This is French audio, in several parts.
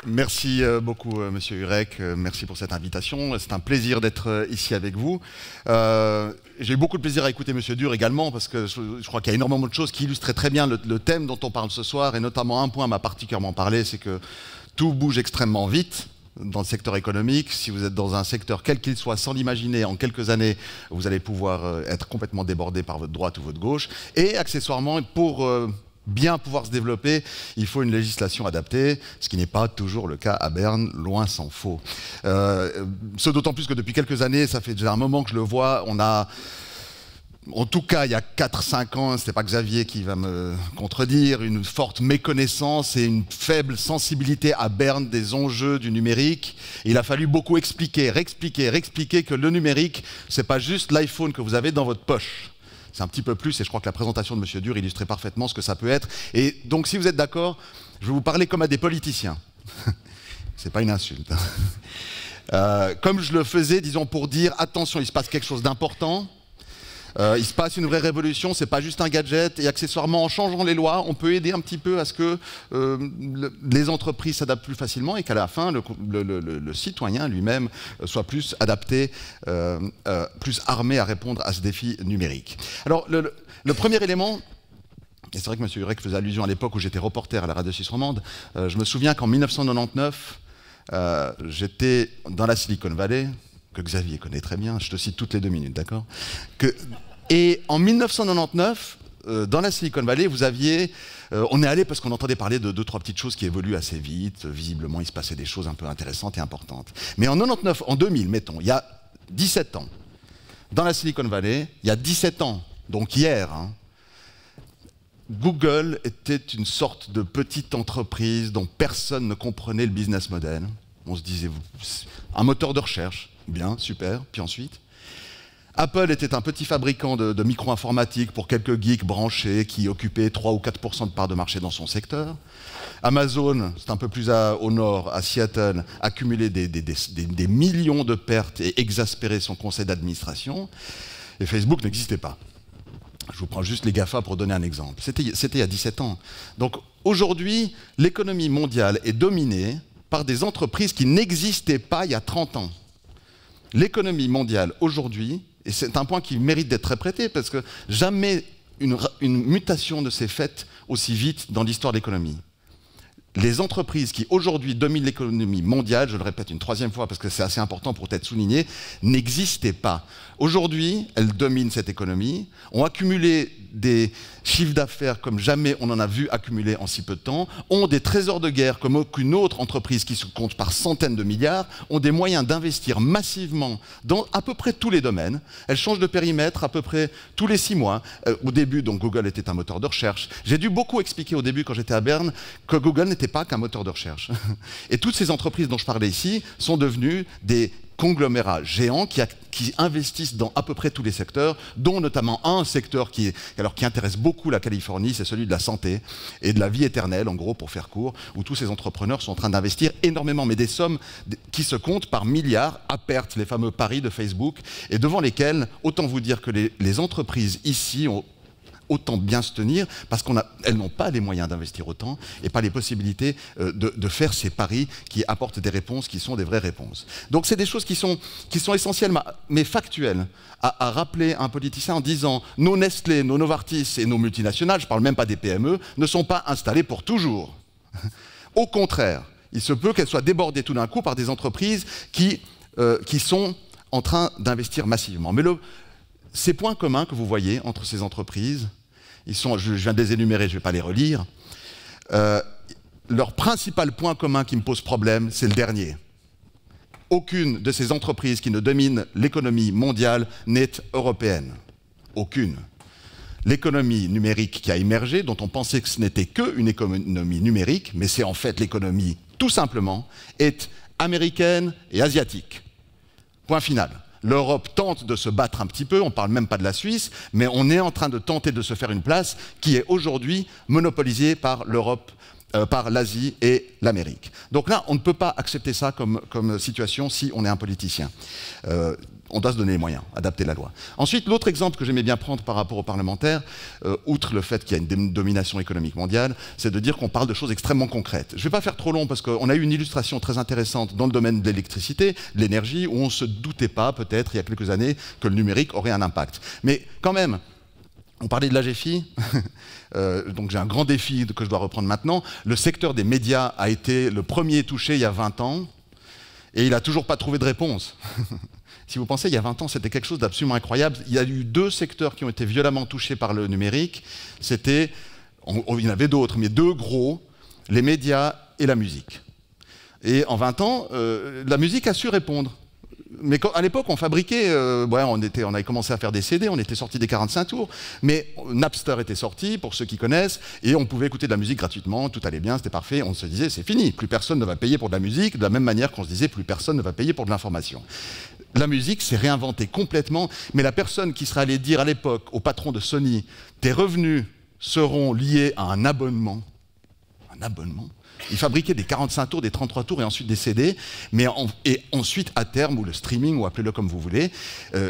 Merci beaucoup, Monsieur Hurek. Merci pour cette invitation. C'est un plaisir d'être ici avec vous. J'ai eu beaucoup de plaisir à écouter Monsieur Dur également, parce que je crois qu'il y a énormément de choses qui illustraient très bien le thème dont on parle ce soir, et notamment un point m'a particulièrement parlé, c'est que tout bouge extrêmement vite dans le secteur économique. Si vous êtes dans un secteur quel qu'il soit, sans l'imaginer, en quelques années, vous allez pouvoir être complètement débordé par votre droite ou votre gauche. Et accessoirement, pour bien pouvoir se développer, il faut une législation adaptée, ce qui n'est pas toujours le cas à Berne, loin s'en faut. Ce d'autant plus que depuis quelques années, ça fait déjà un moment que je le vois, on a... En tout cas, il y a 4-5 ans, ce n'est pas Xavier qui va me contredire, une forte méconnaissance et une faible sensibilité à Berne des enjeux du numérique. Il a fallu beaucoup expliquer, réexpliquer que le numérique, ce n'est pas juste l'iPhone que vous avez dans votre poche. C'est un petit peu plus, et je crois que la présentation de M. Dur illustrait parfaitement ce que ça peut être. Et donc, si vous êtes d'accord, je vais vous parler comme à des politiciens. C'est pas une insulte. Comme je le faisais, disons, pour dire, attention, il se passe quelque chose d'important. Il se passe une vraie révolution, c'est pas juste un gadget, et accessoirement, en changeant les lois, on peut aider un petit peu à ce que les entreprises s'adaptent plus facilement et qu'à la fin, le citoyen lui-même soit plus adapté, plus armé à répondre à ce défi numérique. Alors, le premier élément, et c'est vrai que M. Hurek faisait allusion à l'époque où j'étais reporter à la radio suisse romande, je me souviens qu'en 1999, j'étais dans la Silicon Valley, que Xavier connaît très bien, je te cite toutes les 2 minutes, d'accord? Et en 1999, dans la Silicon Valley, vous aviez... on est allé parce qu'on entendait parler de 2-3 petites choses qui évoluent assez vite. Visiblement, il se passait des choses un peu intéressantes et importantes. Mais en 99, en 2000, mettons, il y a 17 ans, dans la Silicon Valley, il y a 17 ans, donc hier, hein, Google était une sorte de petite entreprise dont personne ne comprenait le business model. On se disait, un moteur de recherche, bien, super, puis ensuite... Apple était un petit fabricant de micro-informatique pour quelques geeks branchés qui occupaient 3 ou 4% de part de marché dans son secteur. Amazon, c'est un peu plus au nord, à Seattle, accumulait des millions de pertes et exaspérait son conseil d'administration. Et Facebook n'existait pas. Je vous prends juste les GAFA pour donner un exemple. C'était il y a 17 ans. Donc aujourd'hui, l'économie mondiale est dominée par des entreprises qui n'existaient pas il y a 30 ans. L'économie mondiale aujourd'hui, et c'est un point qui mérite d'être répété, parce que jamais une mutation ne s'est faite aussi vite dans l'histoire de l'économie. Les entreprises qui aujourd'hui dominent l'économie mondiale, je le répète une 3e fois parce que c'est assez important pour être souligné, n'existaient pas. Aujourd'hui, elles dominent cette économie, ont accumulé des chiffres d'affaires comme jamais on en a vu accumuler en si peu de temps, ont des trésors de guerre comme aucune autre entreprise qui se compte par centaines de milliards, ont des moyens d'investir massivement dans à peu près tous les domaines. Elles changent de périmètre à peu près tous les 6 mois. Au début, donc, Google était un moteur de recherche. J'ai dû beaucoup expliquer au début, quand j'étais à Berne, que Google n'était pas qu'un moteur de recherche. Et toutes ces entreprises dont je parlais ici sont devenues des conglomérats géants qui investissent dans à peu près tous les secteurs, dont notamment un secteur qui intéresse beaucoup la Californie, c'est celui de la santé et de la vie éternelle, en gros, pour faire court, où tous ces entrepreneurs sont en train d'investir énormément, mais des sommes qui se comptent par milliards à perte, les fameux paris de Facebook, et devant lesquels, autant vous dire que les entreprises ici ont autant bien se tenir, parce qu'elles n'ont pas les moyens d'investir autant et pas les possibilités de faire ces paris qui apportent des réponses qui sont des vraies réponses. Donc c'est des choses qui sont essentielles, mais factuelles, à rappeler à un politicien en disant nos Nestlé, nos Novartis et nos multinationales, je ne parle même pas des PME, ne sont pas installées pour toujours. Au contraire, il se peut qu'elles soient débordées tout d'un coup par des entreprises qui sont en train d'investir massivement. Mais ces points communs que vous voyez entre ces entreprises, je viens de les énumérer, je ne vais pas les relire. Leur principal point commun qui me pose problème, c'est le dernier. Aucune de ces entreprises qui ne dominent l'économie mondiale n'est européenne. Aucune. L'économie numérique qui a émergé, dont on pensait que ce n'était qu'une économie numérique, mais c'est en fait l'économie, tout simplement, est américaine et asiatique. Point final. L'Europe tente de se battre un petit peu, on ne parle même pas de la Suisse, mais on est en train de tenter de se faire une place qui est aujourd'hui monopolisée par l'Europe, par l'Asie et l'Amérique. Donc là, on ne peut pas accepter ça comme situation si on est un politicien. On doit se donner les moyens, adapter la loi. Ensuite, l'autre exemple que j'aimais bien prendre par rapport aux parlementaires, outre le fait qu'il y a une domination économique mondiale, c'est de dire qu'on parle de choses extrêmement concrètes. Je ne vais pas faire trop long parce qu'on a eu une illustration très intéressante dans le domaine de l'électricité, de l'énergie, où on ne se doutait pas, peut-être, il y a quelques années, que le numérique aurait un impact. Mais quand même, on parlait de l'AGFI, donc j'ai un grand défi que je dois reprendre maintenant. Le secteur des médias a été le premier touché il y a 20 ans, et il n'a toujours pas trouvé de réponse. Si vous pensez, il y a 20 ans, c'était quelque chose d'absolument incroyable. Il y a eu 2 secteurs qui ont été violemment touchés par le numérique. Il y en avait d'autres, mais 2 gros, les médias et la musique. Et en 20 ans, la musique a su répondre. Mais à l'époque, on fabriquait, on avait commencé à faire des CD, on était sorti des 45 tours, mais Napster était sorti, pour ceux qui connaissent, et on pouvait écouter de la musique gratuitement, tout allait bien, c'était parfait, on se disait, c'est fini, plus personne ne va payer pour de la musique, de la même manière qu'on se disait, plus personne ne va payer pour de l'information. La musique s'est réinventée complètement, mais la personne qui serait allée dire à l'époque au patron de Sony, tes revenus seront liés à un abonnement, ils fabriquaient des 45 tours, des 33 tours et ensuite des CD, et ensuite à terme, ou le streaming, ou appelez-le comme vous voulez,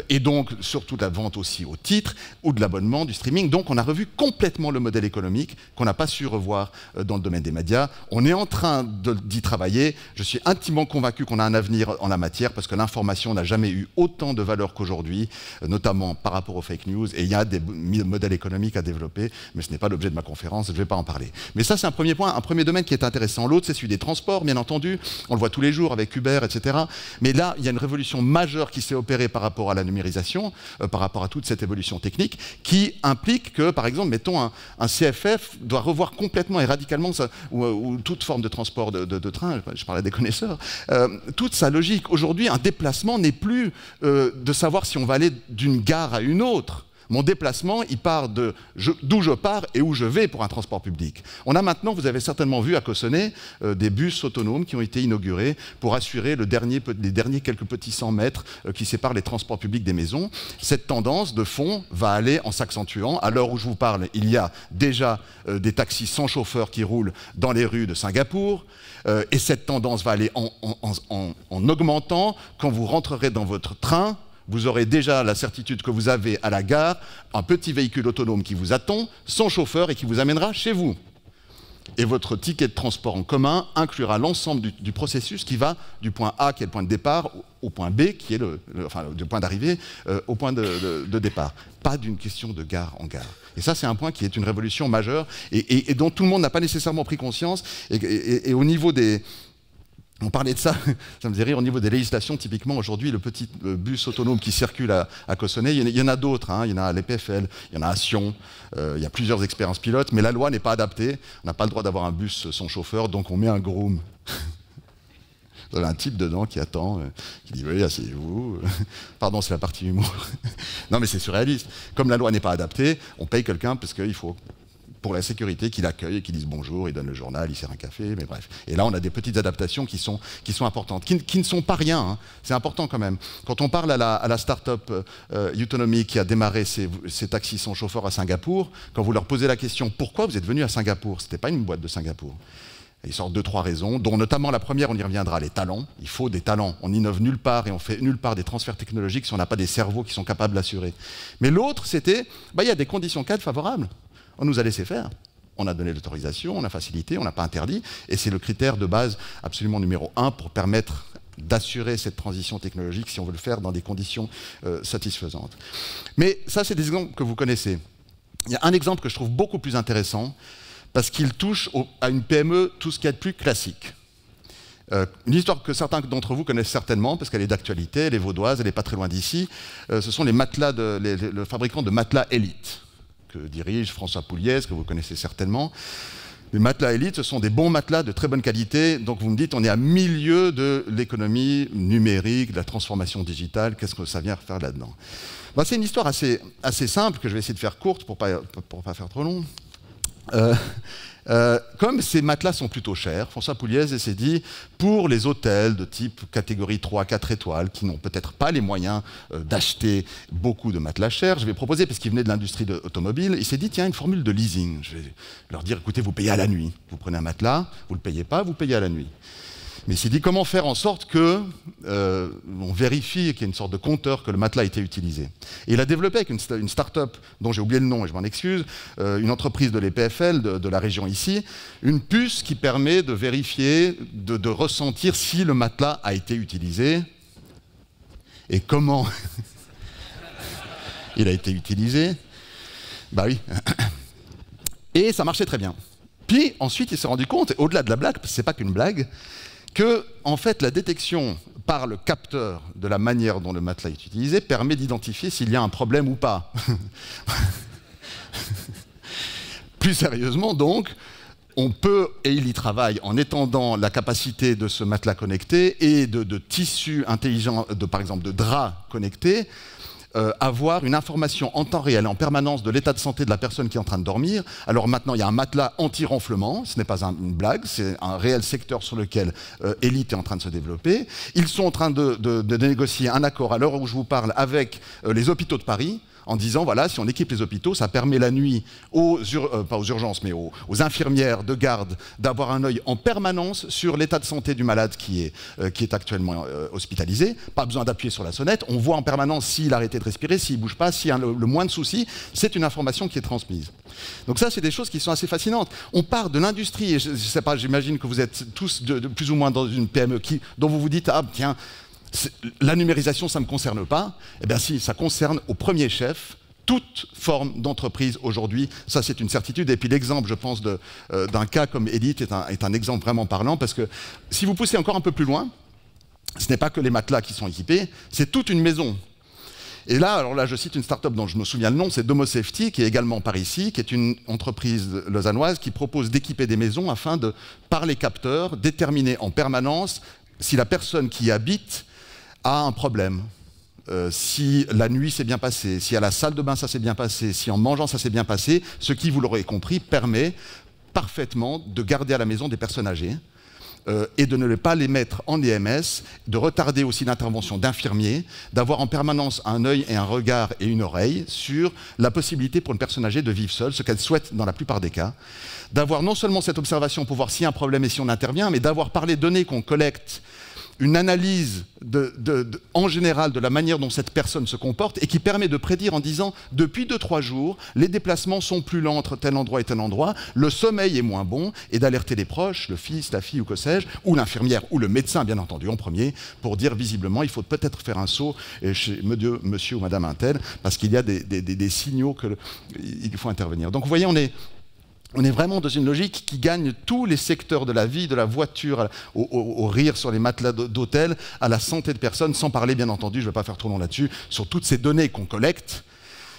et donc surtout de la vente aussi au titre, ou de l'abonnement, du streaming. Donc on a revu complètement le modèle économique qu'on n'a pas su revoir dans le domaine des médias. On est en train d'y travailler. Je suis intimement convaincu qu'on a un avenir en la matière, parce que l'information n'a jamais eu autant de valeur qu'aujourd'hui, notamment par rapport aux fake news, et il y a des modèles économiques à développer, mais ce n'est pas l'objet de ma conférence, je ne vais pas en parler. Mais ça, c'est un premier point, un premier domaine qui est intéressant. L'autre, c'est celui des transports, bien entendu. On le voit tous les jours avec Uber, etc. Mais là, il y a une révolution majeure qui s'est opérée par rapport à la numérisation, par rapport à toute cette évolution technique, qui implique que, par exemple, mettons, un CFF doit revoir complètement et radicalement, ou toute forme de transport de train, je parlais des connaisseurs, toute sa logique. Aujourd'hui, un déplacement n'est plus de savoir si on va aller d'une gare à une autre. Mon déplacement, il part d'où je pars et où je vais pour un transport public. On a maintenant, vous avez certainement vu à Cossonay, des bus autonomes qui ont été inaugurés pour assurer les derniers quelques petits 100 mètres qui séparent les transports publics des maisons. Cette tendance de fond va aller en s'accentuant. À l'heure où je vous parle, il y a déjà des taxis sans chauffeur qui roulent dans les rues de Singapour. Et cette tendance va aller en augmentant. Quand vous rentrerez dans votre train, vous aurez déjà la certitude que vous avez à la gare un petit véhicule autonome qui vous attend, sans chauffeur et qui vous amènera chez vous. Et votre ticket de transport en commun inclura l'ensemble du processus qui va du point A, qui est le point de départ, au point B, qui est du point d'arrivée, au point de départ. Pas d'une question de gare en gare. Et ça, c'est un point qui est une révolution majeure et dont tout le monde n'a pas nécessairement pris conscience. Et au niveau des... On parlait de ça, ça me faisait rire, au niveau des législations, typiquement aujourd'hui, le petit bus autonome qui circule à Cossonay, il y en a d'autres, hein, il y en a à l'EPFL, il y en a à Sion, il y a plusieurs expériences pilotes, mais la loi n'est pas adaptée, on n'a pas le droit d'avoir un bus sans chauffeur, donc on met un groom. Vous avez un type dedans qui attend, qui dit « oui, asseyez-vous ». Pardon, c'est la partie humour. Non, mais c'est surréaliste. Comme la loi n'est pas adaptée, on paye quelqu'un parce qu'il faut... pour la sécurité, qui l'accueille, qui dise bonjour, il donne le journal, il sert un café, mais bref. Et là, on a des petites adaptations qui sont importantes, qui ne sont pas rien, hein. C'est important quand même. Quand on parle à la start-up Utonomy qui a démarré ses taxis sans chauffeur à Singapour, quand vous leur posez la question « Pourquoi vous êtes venu à Singapour ?» C'était pas une boîte de Singapour. Ils sortent 2-3 raisons, dont notamment la première, on y reviendra, les talents. Il faut des talents. On n'innove nulle part et on fait nulle part des transferts technologiques si on n'a pas des cerveaux qui sont capables d'assurer. Mais l'autre, c'était, il y a des conditions cadres favorables. On nous a laissé faire. On a donné l'autorisation, on a facilité, on n'a pas interdit. Et c'est le critère de base absolument numéro 1 pour permettre d'assurer cette transition technologique si on veut le faire dans des conditions satisfaisantes. Mais ça, c'est des exemples que vous connaissez. Il y a un exemple que je trouve beaucoup plus intéressant parce qu'il touche à une PME tout ce qu'il y a de plus classique. Une histoire que certains d'entre vous connaissent certainement, parce qu'elle est d'actualité, elle est vaudoise, elle n'est pas très loin d'ici. Ce sont les matelas le fabricant de matelas Elite, que dirige François Pouliès, que vous connaissez certainement. Les matelas Elite, ce sont des bons matelas de très bonne qualité. Donc vous me dites, on est à milieu de l'économie numérique, de la transformation digitale. Qu'est-ce que ça vient faire là-dedans? C'est une histoire assez simple, que je vais essayer de faire courte pour pas faire trop long. Comme ces matelas sont plutôt chers, François Pouliès s'est dit, pour les hôtels de type catégorie 3, 4 étoiles, qui n'ont peut-être pas les moyens d'acheter beaucoup de matelas chers, je vais proposer, parce qu'il venait de l'industrie automobile, il s'est dit, tiens, une formule de leasing. Je vais leur dire, écoutez, vous payez à la nuit. Vous prenez un matelas, vous ne le payez pas, vous payez à la nuit. Mais il s'est dit comment faire en sorte que on vérifie qu'il y ait une sorte de compteur que le matelas a été utilisé. Et il a développé avec une start-up dont j'ai oublié le nom et je m'en excuse, une entreprise de l'EPFL de la région ici, une puce qui permet de vérifier, de ressentir si le matelas a été utilisé et comment il a été utilisé. Bah oui. Et ça marchait très bien. Puis ensuite il s'est rendu compte, au-delà de la blague, parce que c'est pas qu'une blague, que en fait la détection par le capteur de la manière dont le matelas est utilisé permet d'identifier s'il y a un problème ou pas. Plus sérieusement donc, on peut, et il y travaille, en étendant la capacité de ce matelas connecté et de tissus intelligents, par exemple de draps connectés, avoir une information en temps réel, en permanence, de l'état de santé de la personne qui est en train de dormir. Alors maintenant, il y a un matelas anti-ronflement, ce n'est pas une blague, c'est un réel secteur sur lequel Elite est en train de se développer. Ils sont en train de négocier un accord, à l'heure où je vous parle, avec les hôpitaux de Paris, en disant, voilà, si on équipe les hôpitaux, ça permet la nuit, pas aux urgences, mais aux infirmières de garde, d'avoir un œil en permanence sur l'état de santé du malade qui est actuellement hospitalisé. Pas besoin d'appuyer sur la sonnette, on voit en permanence s'il a arrêté de respirer, s'il ne bouge pas, s'il y a le moindre souci, c'est une information qui est transmise. Donc ça, c'est des choses qui sont assez fascinantes. On part de l'industrie, et je ne sais pas, j'imagine que vous êtes tous plus ou moins dans une PME dont vous vous dites, ah tiens, la numérisation, ça ne me concerne pas. Eh bien si, ça concerne au premier chef toute forme d'entreprise aujourd'hui. Ça, c'est une certitude. Et puis l'exemple, je pense, d'un cas comme Elite est un exemple vraiment parlant, parce que si vous poussez encore un peu plus loin, ce n'est pas que les matelas qui sont équipés, c'est toute une maison. Et là, alors là, je cite une start-up dont je me souviens le nom, c'est Domo Safety, qui est également par ici, qui est une entreprise lausannoise qui propose d'équiper des maisons afin de, par les capteurs, déterminer en permanence si la personne qui y habite a un problème, si la nuit s'est bien passée, si à la salle de bain ça s'est bien passé, si en mangeant ça s'est bien passé, ce qui, vous l'aurez compris, permet parfaitement de garder à la maison des personnes âgées et de ne pas les mettre en EMS, de retarder aussi l'intervention d'infirmiers, d'avoir en permanence un œil et un regard et une oreille sur la possibilité pour une personne âgée de vivre seule, ce qu'elle souhaite dans la plupart des cas, d'avoir non seulement cette observation pour voir s'il y a un problème et si on intervient, mais d'avoir par les données qu'on collecte, une analyse en général de la manière dont cette personne se comporte et qui permet de prédire en disant depuis 2-3 jours, les déplacements sont plus lents entre tel endroit et tel endroit, le sommeil est moins bon, et d'alerter les proches, le fils, la fille ou que sais-je, ou l'infirmière ou le médecin bien entendu en premier, pour dire visiblement il faut peut-être faire un saut chez monsieur ou madame Intel parce qu'il y a des signaux qu'il faut intervenir. Donc vous voyez, on est vraiment dans une logique qui gagne tous les secteurs de la vie, de la voiture, au rire sur les matelas d'hôtel, à la santé de personnes, sans parler, bien entendu, je ne vais pas faire trop long là-dessus, sur toutes ces données qu'on collecte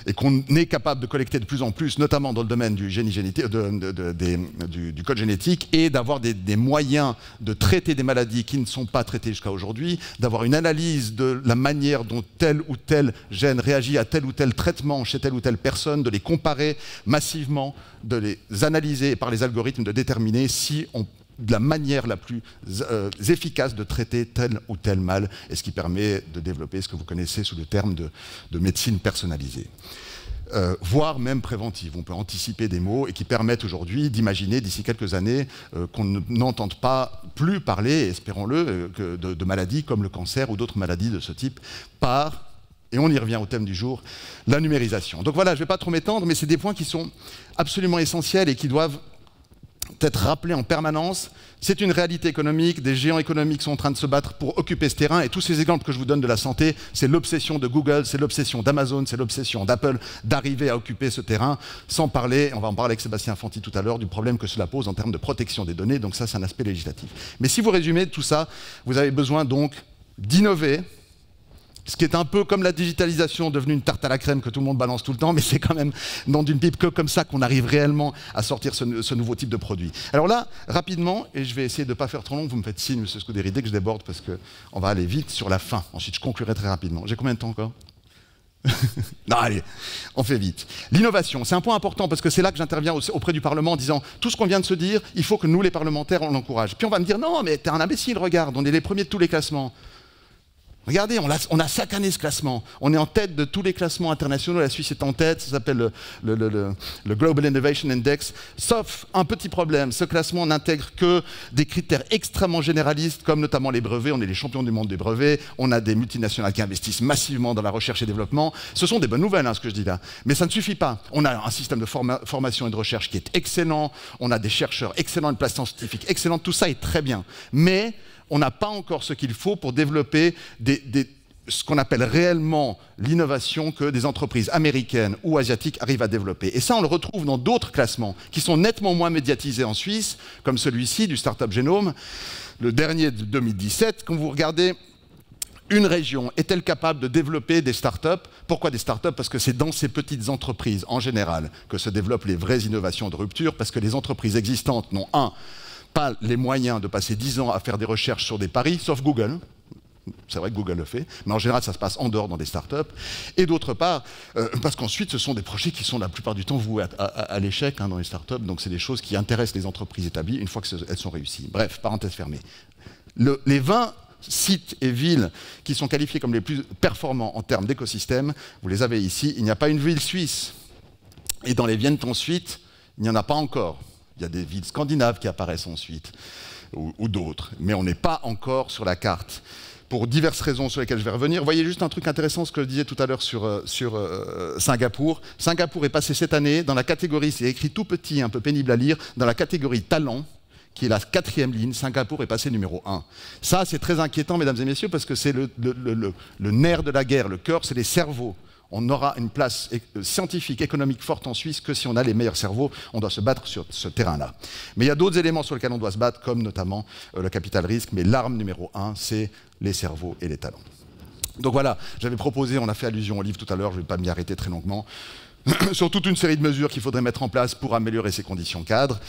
et qu'on est capable de collecter de plus en plus, notamment dans le domaine du génie génétique, du code génétique, et d'avoir des moyens de traiter des maladies qui ne sont pas traitées jusqu'à aujourd'hui, d'avoir une analyse de la manière dont tel ou tel gène réagit à tel ou tel traitement chez telle ou telle personne, de les comparer massivement, de les analyser et par les algorithmes de déterminer si de la manière la plus efficace de traiter tel ou tel mal, et ce qui permet de développer ce que vous connaissez sous le terme de médecine personnalisée. Voire même préventive. On peut anticiper des maux et qui permettent aujourd'hui d'imaginer d'ici quelques années qu'on n'entende pas plus parler, espérons-le, de maladies comme le cancer ou d'autres maladies de ce type et on y revient au thème du jour, la numérisation. Donc voilà, je ne vais pas trop m'étendre, mais c'est des points qui sont absolument essentiels et qui doivent être rappelés en permanence. C'est une réalité économique, des géants économiques sont en train de se battre pour occuper ce terrain, et tous ces exemples que je vous donne de la santé, c'est l'obsession de Google, c'est l'obsession d'Amazon, c'est l'obsession d'Apple d'arriver à occuper ce terrain, sans parler, on va en parler avec Sébastien Fanti tout à l'heure, du problème que cela pose en termes de protection des données, donc ça c'est un aspect législatif. Mais si vous résumez tout ça, vous avez besoin donc d'innover, ce qui est un peu comme la digitalisation devenue une tarte à la crème que tout le monde balance tout le temps, mais c'est quand même dans d'une pipe que comme ça qu'on arrive réellement à sortir ce nouveau type de produit. Alors là, rapidement, et je vais essayer de ne pas faire trop long, vous me faites signe, monsieur Scuderi, dès que je déborde, parce qu'on va aller vite sur la fin. Ensuite, je conclurai très rapidement. J'ai combien de temps encore? Non, allez, on fait vite. L'innovation, c'est un point important parce que c'est là que j'interviens auprès du Parlement en disant tout ce qu'on vient de se dire, il faut que nous, les parlementaires, on l'encourage. Puis on va me dire non, mais t'es un imbécile, regarde, on est les premiers de tous les classements. Regardez, on a chaque année ce classement. On est en tête de tous les classements internationaux. La Suisse est en tête, ça s'appelle le Global Innovation Index. Sauf un petit problème, ce classement n'intègre que des critères extrêmement généralistes, comme notamment les brevets. On est les champions du monde des brevets. On a des multinationales qui investissent massivement dans la recherche et développement. Ce sont des bonnes nouvelles, hein, ce que je dis là. Mais ça ne suffit pas. On a un système de formation et de recherche qui est excellent. On a des chercheurs excellents, une place scientifique excellente. Tout ça est très bien. Mais on n'a pas encore ce qu'il faut pour développer ce qu'on appelle réellement l'innovation que des entreprises américaines ou asiatiques arrivent à développer. Et ça, on le retrouve dans d'autres classements qui sont nettement moins médiatisés en Suisse, comme celui-ci du Startup Genome, le dernier de 2017. Quand vous regardez une région, est-elle capable de développer des startups? Pourquoi des startups? Parce que c'est dans ces petites entreprises, en général, que se développent les vraies innovations de rupture, parce que les entreprises existantes n'ont pas les moyens de passer 10 ans à faire des recherches sur des paris, sauf Google. C'est vrai que Google le fait, mais en général, ça se passe en dehors dans des startups. Et d'autre part, parce qu'ensuite, ce sont des projets qui sont la plupart du temps voués à l'échec hein, dans les startups. Donc, c'est des choses qui intéressent les entreprises établies une fois qu'elles sont réussies. Bref, parenthèse fermée. Les 20 sites et villes qui sont qualifiés comme les plus performants en termes d'écosystème, vous les avez ici. Il n'y a pas une ville suisse. Et dans les viennent ensuite, il n'y en a pas encore. Il y a des villes scandinaves qui apparaissent ensuite, ou d'autres, mais on n'est pas encore sur la carte. Pour diverses raisons sur lesquelles je vais revenir. Vous voyez juste un truc intéressant, ce que je disais tout à l'heure sur Singapour. Singapour est passé cette année dans la catégorie, c'est écrit tout petit, un peu pénible à lire, dans la catégorie talent, qui est la 4e ligne. Singapour est passé numéro 1. Ça, c'est très inquiétant, mesdames et messieurs, parce que c'est le nerf de la guerre, le cœur, c'est les cerveaux. On n'aura une place scientifique, économique forte en Suisse que si on a les meilleurs cerveaux. On doit se battre sur ce terrain-là. Mais il y a d'autres éléments sur lesquels on doit se battre, comme notamment le capital risque. Mais l'arme numéro 1, c'est les cerveaux et les talents. Donc voilà, j'avais proposé, on a fait allusion au livre tout à l'heure, je ne vais pas m'y arrêter très longuement, sur toute une série de mesures qu'il faudrait mettre en place pour améliorer ces conditions cadres.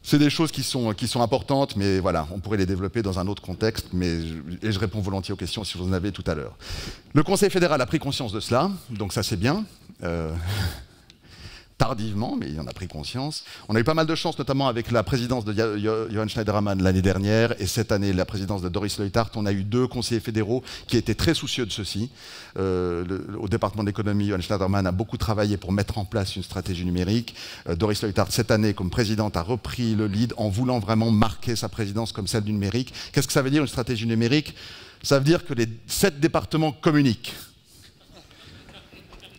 C'est des choses qui sont importantes, mais voilà, on pourrait les développer dans un autre contexte, et je réponds volontiers aux questions si vous en avez tout à l'heure. Le Conseil fédéral a pris conscience de cela, donc ça c'est bien. Tardivement, mais il en a pris conscience. On a eu pas mal de chance, notamment avec la présidence de Johan Schneiderman l'année dernière, et cette année, la présidence de Doris Leuthard. On a eu 2 conseillers fédéraux qui étaient très soucieux de ceci. Au département de l'économie, Johan Schneiderman a beaucoup travaillé pour mettre en place une stratégie numérique. Doris Leuthard, cette année, comme présidente, a repris le lead en voulant vraiment marquer sa présidence comme celle du numérique. Qu'est-ce que ça veut dire, une stratégie numérique? Ça veut dire que les 7 départements communiquent.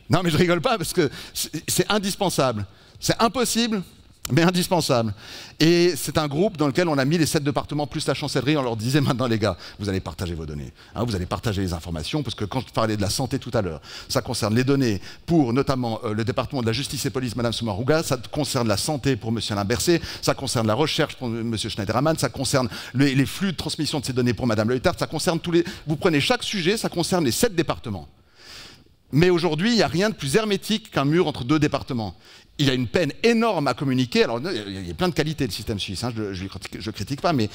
Non, mais je rigole pas parce que c'est indispensable. C'est impossible, mais indispensable. Et c'est un groupe dans lequel on a mis les 7 départements plus la chancellerie. On leur disait maintenant, les gars, vous allez partager vos données. Hein, vous allez partager les informations, parce que quand je parlais de la santé tout à l'heure, ça concerne les données pour notamment le département de la justice et police, Mme Soumaruga, ça concerne la santé pour M. Alain Berset, ça concerne la recherche pour M. Schneiderman, ça concerne les flux de transmission de ces données pour Mme Leuthard, ça concerne tous les... Vous prenez chaque sujet, ça concerne les 7 départements. Mais aujourd'hui, il n'y a rien de plus hermétique qu'un mur entre 2 départements. Il y a une peine énorme à communiquer. Alors, il y a plein de qualités, le système suisse, hein, je ne critique pas, mais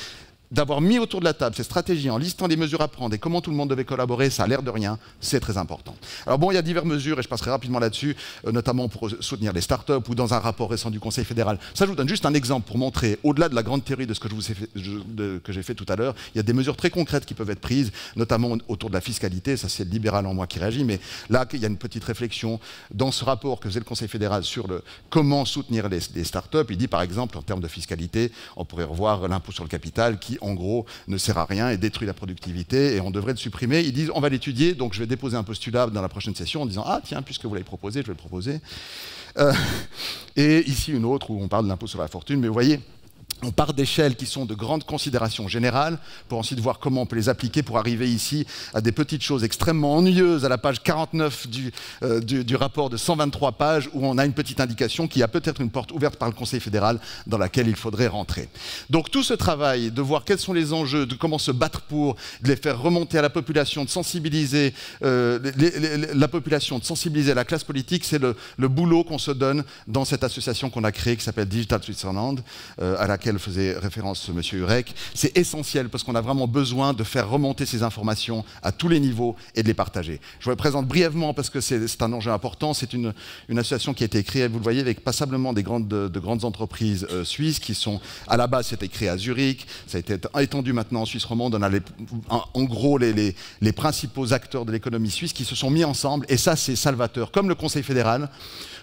d'avoir mis autour de la table ces stratégies en listant les mesures à prendre et comment tout le monde devait collaborer, ça a l'air de rien, c'est très important. Alors bon, il y a diverses mesures, et je passerai rapidement là-dessus, notamment pour soutenir les startups ou dans un rapport récent du Conseil fédéral. Ça, je vous donne juste un exemple pour montrer, au-delà de la grande théorie de ce que j'ai fait tout à l'heure, il y a des mesures très concrètes qui peuvent être prises, notamment autour de la fiscalité. Ça, c'est le libéral en moi qui réagit, mais là, il y a une petite réflexion dans ce rapport que faisait le Conseil fédéral sur comment soutenir les startups. Il dit, par exemple, en termes de fiscalité, on pourrait revoir l'impôt sur le capital qui, en gros, ne sert à rien et détruit la productivité et on devrait le supprimer. Ils disent on va l'étudier, donc je vais déposer un postulat dans la prochaine session en disant ah tiens, puisque vous l'avez proposé, je vais le proposer. Et ici une autre où on parle de l'impôt sur la fortune, mais vous voyez, on part d'échelles qui sont de grandes considérations générales pour ensuite voir comment on peut les appliquer pour arriver ici à des petites choses extrêmement ennuyeuses à la page 49 du rapport de 123 pages où on a une petite indication qu'il y a peut-être une porte ouverte par le Conseil fédéral dans laquelle il faudrait rentrer. Donc tout ce travail de voir quels sont les enjeux, de comment se battre pour, de les faire remonter à la population, de sensibiliser la population, de sensibiliser la classe politique, c'est le boulot qu'on se donne dans cette association qu'on a créée qui s'appelle Digital Switzerland, à laquelle laquelle faisait référence M. Hurek, c'est essentiel parce qu'on a vraiment besoin de faire remonter ces informations à tous les niveaux et de les partager. Je vous les présente brièvement parce que c'est un enjeu important. C'est une association qui a été créée, vous le voyez, avec passablement de grandes entreprises suisses qui sont, à la base, c'était créé à Zurich, ça a été étendu maintenant en Suisse romande. On a en gros les principaux acteurs de l'économie suisse qui se sont mis ensemble, et ça, c'est salvateur, comme le Conseil fédéral,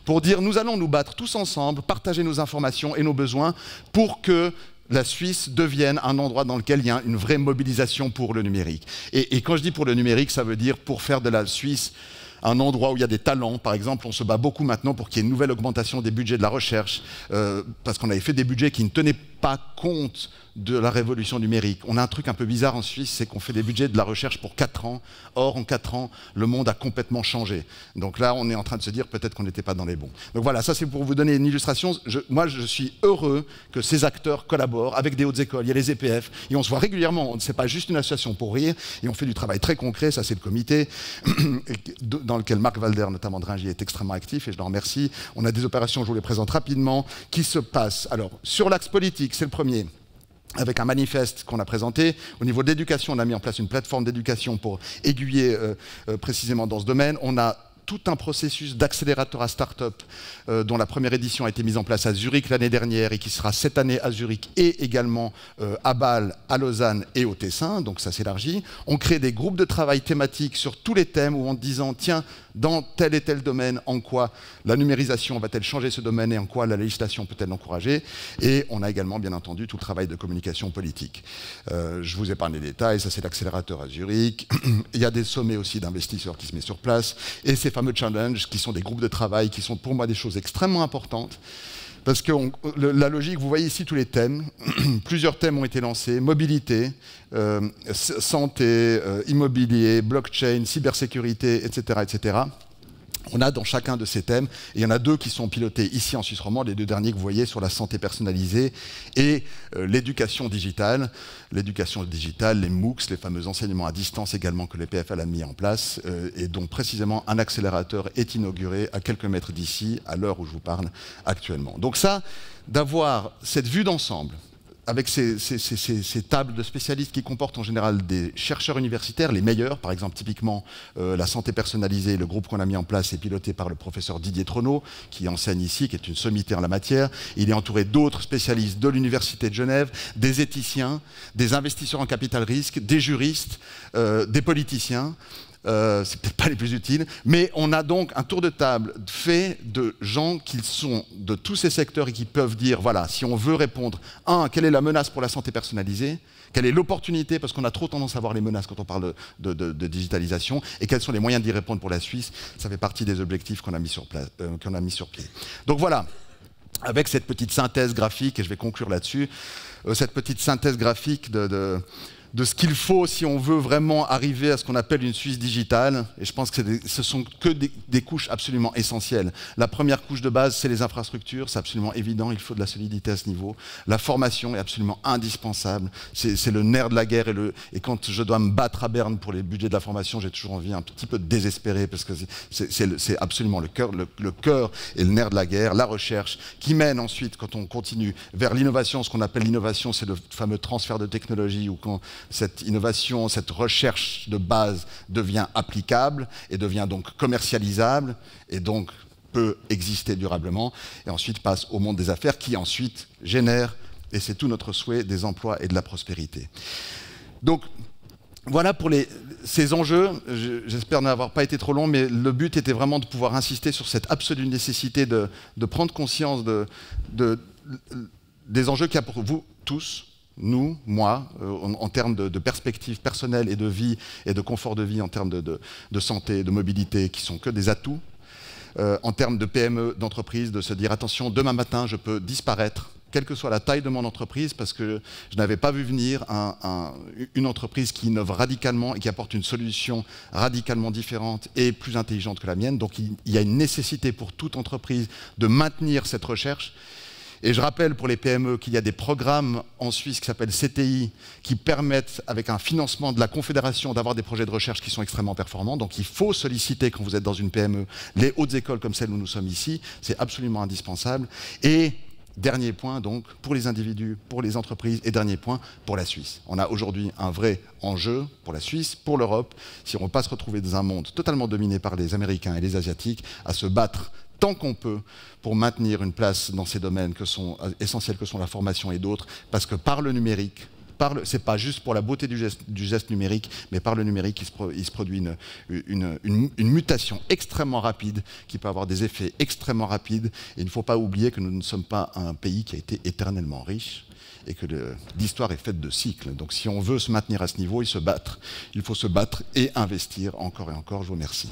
pour dire nous allons nous battre tous ensemble, partager nos informations et nos besoins pour que la Suisse devienne un endroit dans lequel il y a une vraie mobilisation pour le numérique. Et quand je dis pour le numérique, ça veut dire pour faire de la Suisse un endroit où il y a des talents. Par exemple, on se bat beaucoup maintenant pour qu'il y ait une nouvelle augmentation des budgets de la recherche, parce qu'on avait fait des budgets qui ne tenaient pas compte de la révolution numérique. On a un truc un peu bizarre en Suisse, c'est qu'on fait des budgets de la recherche pour 4 ans. Or, en 4 ans, le monde a complètement changé. Donc là, on est en train de se dire peut-être qu'on n'était pas dans les bons. Donc voilà, ça c'est pour vous donner une illustration. Moi, je suis heureux que ces acteurs collaborent avec des hautes écoles. Il y a les EPF, et on se voit régulièrement. C'est pas juste une association pour rire, et on fait du travail très concret. Ça, c'est le comité dans lequel Marc Valder, notamment de Ringier, est extrêmement actif, et je le remercie. On a des opérations, je vous les présente rapidement, qui se passent. Alors, sur l'axe politique, c'est le premier, avec un manifeste qu'on a présenté. Au niveau de l'éducation, on a mis en place une plateforme d'éducation pour aiguiller précisément dans ce domaine. On a tout un processus d'accélérateur à start-up dont la première édition a été mise en place à Zurich l'année dernière et qui sera cette année à Zurich et également à Bâle, à Lausanne et au Tessin, donc ça s'élargit. On crée des groupes de travail thématiques sur tous les thèmes où en disant tiens, dans tel et tel domaine, en quoi la numérisation va-t-elle changer ce domaine et en quoi la législation peut-elle l'encourager. Et on a également, bien entendu, tout le travail de communication politique. Je vous épargne les détails, ça c'est l'accélérateur à Zurich. Il y a des sommets aussi d'investisseurs qui se mettent sur place. Et ces fameux challenges qui sont des groupes de travail qui sont pour moi des choses extrêmement importantes. Parce que la logique, vous voyez ici tous les thèmes. Plusieurs thèmes ont été lancés. Mobilité, santé, immobilier, blockchain, cybersécurité, etc., etc. On a dans chacun de ces thèmes, et il y en a 2 qui sont pilotés ici en Suisse romande, les 2 derniers que vous voyez sur la santé personnalisée et l'éducation digitale. L'éducation digitale, les MOOCs, les fameux enseignements à distance également que l'EPFL a mis en place, et dont précisément un accélérateur est inauguré à quelques mètres d'ici, à l'heure où je vous parle actuellement. Donc ça, d'avoir cette vue d'ensemble, avec ces tables de spécialistes qui comportent en général des chercheurs universitaires, les meilleurs, par exemple typiquement la santé personnalisée, le groupe qu'on a mis en place est piloté par le professeur Didier Troneau, qui enseigne ici, qui est une sommité en la matière. Il est entouré d'autres spécialistes de l'Université de Genève, des éthiciens, des investisseurs en capital risque, des juristes, des politiciens. C'est peut-être pas les plus utiles, mais on a donc un tour de table fait de gens qui sont de tous ces secteurs et qui peuvent dire, voilà, si on veut répondre, quelle est la menace pour la santé personnalisée, quelle est l'opportunité, parce qu'on a trop tendance à voir les menaces quand on parle de digitalisation, et quels sont les moyens d'y répondre pour la Suisse. Ça fait partie des objectifs qu'on a mis sur pied. Donc voilà, avec cette petite synthèse graphique, et je vais conclure là-dessus, cette petite synthèse graphique de ce qu'il faut si on veut vraiment arriver à ce qu'on appelle une Suisse digitale. Et je pense que ce sont que des couches absolument essentielles. La première couche de base, c'est les infrastructures, c'est absolument évident, il faut de la solidité à ce niveau. La formation est absolument indispensable, c'est le nerf de la guerre, et quand je dois me battre à Berne pour les budgets de la formation, j'ai toujours envie un petit peu de désespérer, parce que c'est absolument le cœur et le nerf de la guerre. La recherche, qui mène ensuite, quand on continue vers l'innovation, ce qu'on appelle l'innovation, c'est le fameux transfert de technologie, où quand cette innovation, cette recherche de base devient applicable et devient donc commercialisable et donc peut exister durablement, et ensuite passe au monde des affaires qui ensuite génère, et c'est tout notre souhait, des emplois et de la prospérité. Donc voilà pour ces enjeux. J'espère n'avoir pas été trop long, mais le but était vraiment de pouvoir insister sur cette absolue nécessité de prendre conscience des enjeux qu'il y a pour vous tous, nous, moi, en termes de perspectives personnelles et de vie et de confort de vie, en termes de santé, de mobilité, qui sont que des atouts, en termes de PME, d'entreprise, de se dire attention, demain matin, je peux disparaître, quelle que soit la taille de mon entreprise, parce que je n'avais pas vu venir une entreprise qui innove radicalement et qui apporte une solution radicalement différente et plus intelligente que la mienne. Donc il y a une nécessité pour toute entreprise de maintenir cette recherche. Et je rappelle pour les PME qu'il y a des programmes en Suisse qui s'appellent CTI, qui permettent, avec un financement de la Confédération, d'avoir des projets de recherche qui sont extrêmement performants. Donc il faut solliciter, quand vous êtes dans une PME, les hautes écoles comme celles où nous sommes ici. C'est absolument indispensable. Et Dernier point, donc, pour les individus, pour les entreprises, et dernier point, pour la Suisse. On a aujourd'hui un vrai enjeu pour la Suisse, pour l'Europe, si on ne veut pas se retrouver dans un monde totalement dominé par les Américains et les Asiatiques, à se battre tant qu'on peut pour maintenir une place dans ces domaines essentiels que sont la formation et d'autres, parce que par le numérique, ce n'est pas juste pour la beauté du geste numérique, mais par le numérique, il se produit une mutation extrêmement rapide qui peut avoir des effets extrêmement rapides. Et il ne faut pas oublier que nous ne sommes pas un pays qui a été éternellement riche et que l'histoire est faite de cycles. Donc si on veut se maintenir à ce niveau, il faut se battre et investir encore et encore. Je vous remercie.